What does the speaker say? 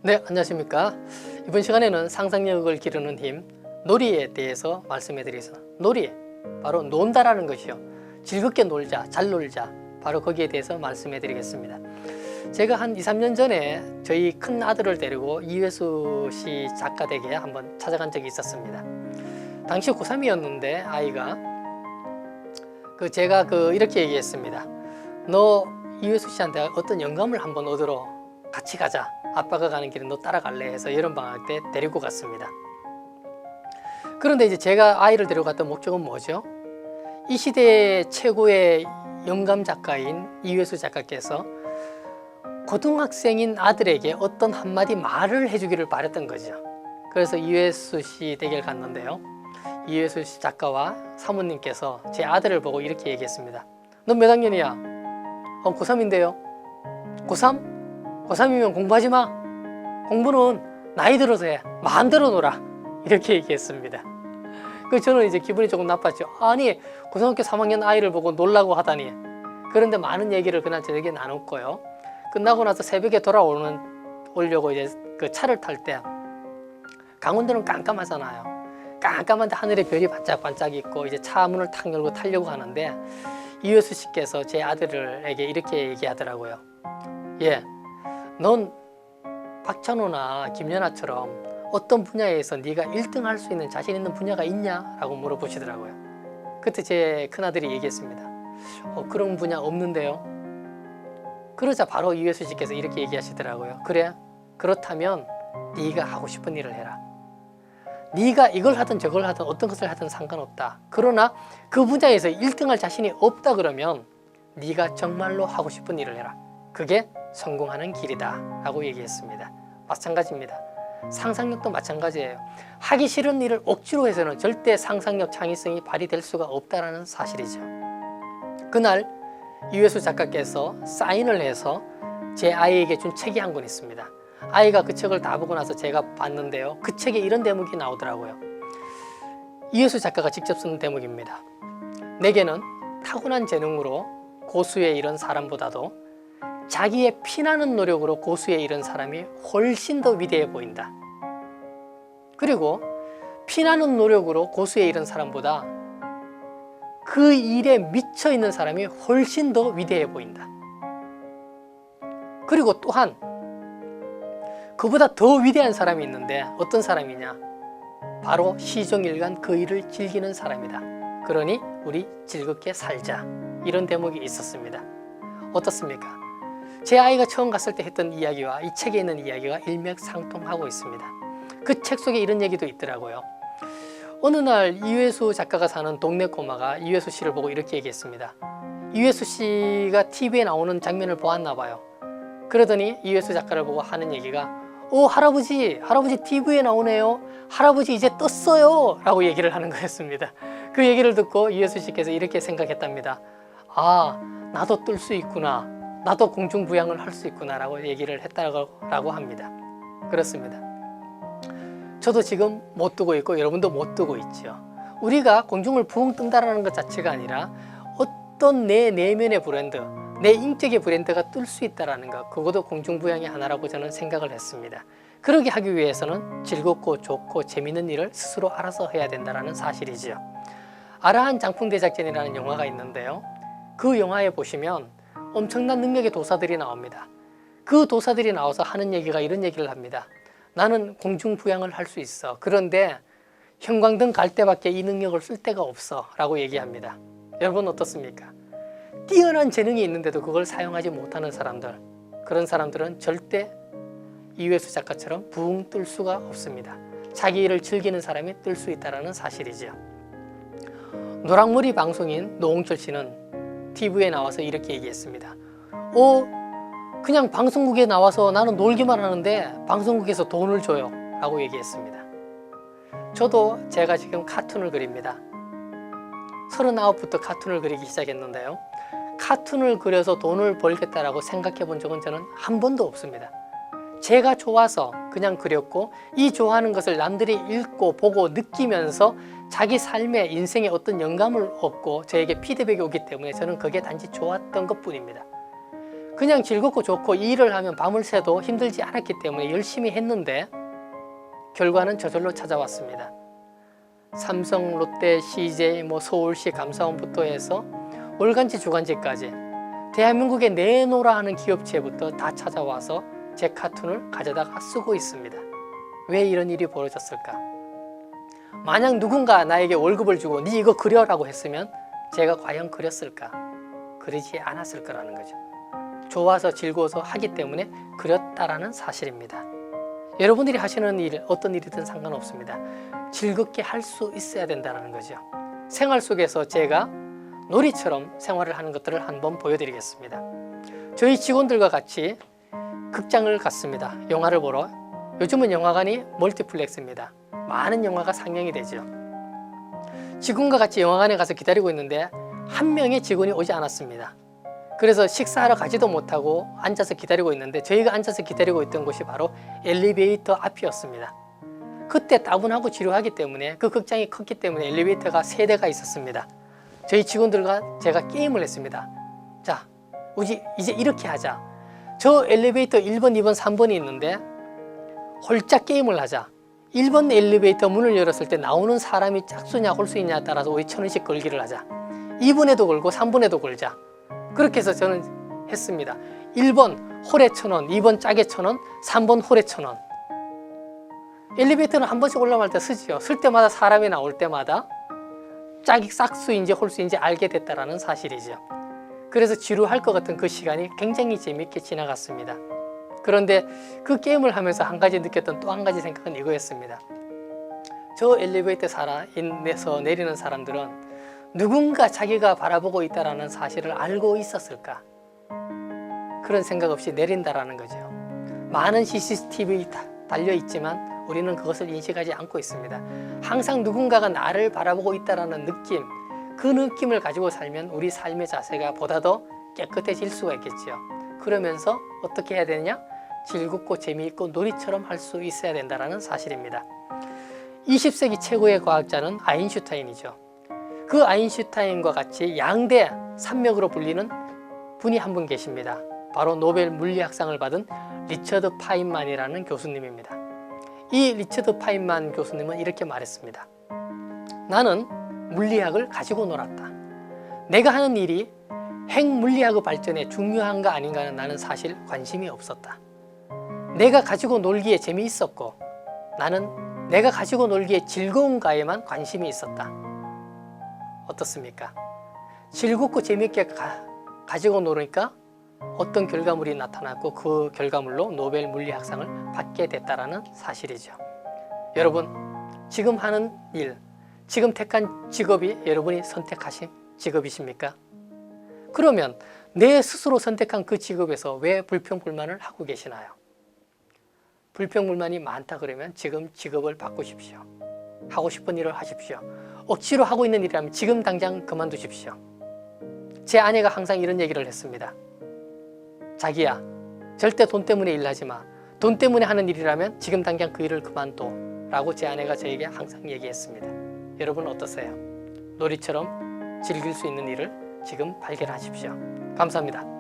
네, 안녕하십니까. 이번 시간에는 상상력을 기르는 힘, 놀이에 대해서 말씀해 드리겠습니다. 놀이, 바로 논다라는 것이요. 즐겁게 놀자, 잘 놀자, 바로 거기에 대해서 말씀해 드리겠습니다. 제가 한 2, 3년 전에 저희 큰 아들을 데리고 이회수 씨 작가 댁에 한번 찾아간 적이 있었습니다. 당시 고3이었는데 아이가 제가 이렇게 얘기했습니다. 너 이회수 씨한테 어떤 영감을 한번 얻으러 같이 가자. 아빠가 가는 길에 너 따라갈래 해서 여름방학 때 데리고 갔습니다. 그런데 이제 제가 아이를 데려갔던 목적은 뭐죠? 이 시대의 최고의 영감 작가인 이회수 작가께서 고등학생인 아들에게 어떤 한마디 말을 해주기를 바랬던 거죠. 그래서 이회수 씨 댁에 갔는데요. 이회수 씨 작가와 사모님께서 제 아들을 보고 이렇게 얘기했습니다. 넌 몇 학년이야? 고3인데요. 고3? 고3이면 공부하지 마. 공부는 나이 들어서 해. 마음대로 놀아. 이렇게 얘기했습니다. 저는 이제 기분이 조금 나빴죠. 아니, 고등학교 3학년 아이를 보고 놀라고 하다니. 그런데 많은 얘기를 그날 저녁에 나눴고요. 끝나고 나서 새벽에 돌아오려고 이제 차를 탈 때 강원도는 깜깜하잖아요. 깜깜한데 하늘에 별이 반짝반짝 있고 이제 차 문을 탁 열고 타려고 하는데 이회수 씨께서 제 아들에게 이렇게 얘기하더라고요. 예, 넌 박찬호나 김연아처럼 어떤 분야에서 네가 1등 할 수 있는 자신 있는 분야가 있냐? 라고 물어보시더라고요. 그때 제 큰아들이 얘기했습니다. 그런 분야 없는데요. 그러자 바로 이회수 씨께서 이렇게 얘기하시더라고요. 그래, 그렇다면 네가 하고 싶은 일을 해라. 네가 이걸 하든 저걸 하든 어떤 것을 하든 상관없다. 그러나 그 분야에서 1등할 자신이 없다 그러면 네가 정말로 하고 싶은 일을 해라. 그게 성공하는 길이다 라고 얘기했습니다. 마찬가지입니다. 상상력도 마찬가지예요. 하기 싫은 일을 억지로 해서는 절대 상상력, 창의성이 발휘될 수가 없다는 사실이죠. 그날 이회수 작가께서 사인을 해서 제 아이에게 준 책이 한 권 있습니다. 아이가 그 책을 다 보고 나서 제가 봤는데요. 그 책에 이런 대목이 나오더라고요. 이회수 작가가 직접 쓴 대목입니다. 내게는 타고난 재능으로 고수에 이른 사람보다도 자기의 피나는 노력으로 고수에 이른 사람이 훨씬 더 위대해 보인다. 그리고 피나는 노력으로 고수에 이른 사람보다 그 일에 미쳐 있는 사람이 훨씬 더 위대해 보인다. 그리고 또한 그보다 더 위대한 사람이 있는데 어떤 사람이냐? 바로 시종일관 그 일을 즐기는 사람이다. 그러니 우리 즐겁게 살자. 이런 대목이 있었습니다. 어떻습니까? 제 아이가 처음 갔을 때 했던 이야기와 이 책에 있는 이야기가 일맥상통하고 있습니다. 그 책 속에 이런 얘기도 있더라고요. 어느 날 이회수 작가가 사는 동네 꼬마가 이회수 씨를 보고 이렇게 얘기했습니다. 이회수 씨가 TV에 나오는 장면을 보았나 봐요. 그러더니 이회수 작가를 보고 하는 얘기가 할아버지 TV에 나오네요. 할아버지 이제 떴어요. 라고 얘기를 하는 거였습니다. 그 얘기를 듣고 이회수 씨께서 이렇게 생각했답니다. 아, 나도 뜰 수 있구나. 나도 공중부양을 할 수 있구나 라고 얘기를 했다고 합니다. 그렇습니다. 저도 지금 못 뜨고 있고 여러분도 못 뜨고 있죠. 우리가 공중을 붕 뜬다는 것 자체가 아니라 어떤 내 내면의 브랜드, 내 인격의 브랜드가 뜰 수 있다는 것, 그것도 공중부양의 하나라고 저는 생각을 했습니다. 그러게 하기 위해서는 즐겁고 좋고 재밌는 일을 스스로 알아서 해야 된다는 사실이죠. 아라한 장풍대작전이라는 영화가 있는데요. 그 영화에 보시면 엄청난 능력의 도사들이 나옵니다. 그 도사들이 나와서 하는 얘기가 이런 얘기를 합니다. 나는 공중부양을 할 수 있어. 그런데 형광등 갈 때밖에 이 능력을 쓸 데가 없어 라고 얘기합니다. 여러분 어떻습니까? 뛰어난 재능이 있는데도 그걸 사용하지 못하는 사람들, 그런 사람들은 절대 이회수 작가처럼 붕 뜰 수가 없습니다. 자기 일을 즐기는 사람이 뜰 수 있다는 사실이죠. 노랑머리 방송인 노홍철 씨는 TV에 나와서 이렇게 얘기했습니다. 그냥 방송국에 나와서 나는 놀기만 하는데 방송국에서 돈을 줘요 라고 얘기했습니다. 저도 제가 지금 카툰을 그립니다. 39부터 카툰을 그리기 시작했는데요. 카툰을 그려서 돈을 벌겠다라고 생각해 본 적은 저는 한 번도 없습니다. 제가 좋아서 그냥 그렸고 이 좋아하는 것을 남들이 읽고 보고 느끼면서 자기 삶의 인생에 어떤 영감을 얻고 저에게 피드백이 오기 때문에 저는 그게 단지 좋았던 것뿐입니다. 그냥 즐겁고 좋고 이 일을 하면 밤을 새도 힘들지 않았기 때문에 열심히 했는데 결과는 저절로 찾아왔습니다. 삼성, 롯데, CJ, 서울시 감사원부터 해서 월간지, 주간지까지 대한민국에 내놓으라 하는 기업체부터 다 찾아와서 제 카툰을 가져다가 쓰고 있습니다. 왜 이런 일이 벌어졌을까? 만약 누군가 나에게 월급을 주고 네 이거 그려라고 했으면 제가 과연 그렸을까? 그리지 않았을 거라는 거죠. 좋아서 즐거워서 하기 때문에 그렸다라는 사실입니다. 여러분들이 하시는 일, 어떤 일이든 상관없습니다. 즐겁게 할 수 있어야 된다는 거죠. 생활 속에서 제가 놀이처럼 생활을 하는 것들을 한번 보여드리겠습니다. 저희 직원들과 같이 극장을 갔습니다. 영화를 보러. 요즘은 영화관이 멀티플렉스입니다. 많은 영화가 상영이 되죠. 직원과 같이 영화관에 가서 기다리고 있는데 한 명의 직원이 오지 않았습니다. 그래서 식사하러 가지도 못하고 앉아서 기다리고 있는데 저희가 앉아서 기다리고 있던 곳이 바로 엘리베이터 앞이었습니다. 그때 따분하고 지루하기 때문에 그 극장이 컸기 때문에 엘리베이터가 3대가 있었습니다. 저희 직원들과 제가 게임을 했습니다. 자, 우리 이제 이렇게 하자. 저 엘리베이터 1번, 2번, 3번이 있는데 홀짝 게임을 하자. 1번 엘리베이터 문을 열었을 때 나오는 사람이 짝수냐 홀수냐에 따라서 우리 1,000원씩 걸기를 하자. 2번에도 걸고 3번에도 걸자. 그렇게 해서 저는 했습니다. 1번 홀에 1,000원, 2번 짝에 1,000원, 3번 홀에 1,000원. 엘리베이터는 한 번씩 올라갈 때 쓰지요. 쓸 때마다 사람이 나올 때마다 짝이 짝수인지 홀수인지 알게 됐다는 사실이죠. 그래서 지루할 것 같은 그 시간이 굉장히 재밌게 지나갔습니다. 그런데 그 게임을 하면서 한 가지 느꼈던 또 한 가지 생각은 이거였습니다. 저 엘리베이터에서 내리는 사람들은 누군가 자기가 바라보고 있다는 사실을 알고 있었을까? 그런 생각 없이 내린다라는 거죠. 많은 CCTV 달려있지만 우리는 그것을 인식하지 않고 있습니다. 항상 누군가가 나를 바라보고 있다는 느낌, 그 느낌을 가지고 살면 우리 삶의 자세가 보다 더 깨끗해질 수가 있겠죠. 그러면서 어떻게 해야 되느냐? 즐겁고 재미있고 놀이처럼 할 수 있어야 된다는 사실입니다. 20세기 최고의 과학자는 아인슈타인이죠. 그 아인슈타인과 같이 양대 산맥으로 불리는 분이 한 분 계십니다. 바로 노벨 물리학상을 받은 리처드 파인만이라는 교수님입니다. 이 리처드 파인만 교수님은 이렇게 말했습니다. 나는 물리학을 가지고 놀았다. 내가 하는 일이 핵물리학의 발전에 중요한가 아닌가는 나는 사실 관심이 없었다. 내가 가지고 놀기에 재미있었고 나는 내가 가지고 놀기에 즐거운가에만 관심이 있었다. 어떻습니까? 즐겁고 재미있게 가지고 노니까 어떤 결과물이 나타났고 그 결과물로 노벨 물리학상을 받게 됐다는 사실이죠. 여러분, 지금 하는 일, 지금 택한 직업이 여러분이 선택하신 직업이십니까? 그러면 내 스스로 선택한 그 직업에서 왜 불평불만을 하고 계시나요? 불평불만이 많다 그러면 지금 직업을 바꾸십시오. 하고 싶은 일을 하십시오. 억지로 하고 있는 일이라면 지금 당장 그만두십시오. 제 아내가 항상 이런 얘기를 했습니다. 자기야, 절대 돈 때문에 일하지 마. 돈 때문에 하는 일이라면 지금 당장 그 일을 그만둬 라고 제 아내가 저에게 항상 얘기했습니다. 여러분 어떠세요? 놀이처럼 즐길 수 있는 일을 지금 발견하십시오. 감사합니다.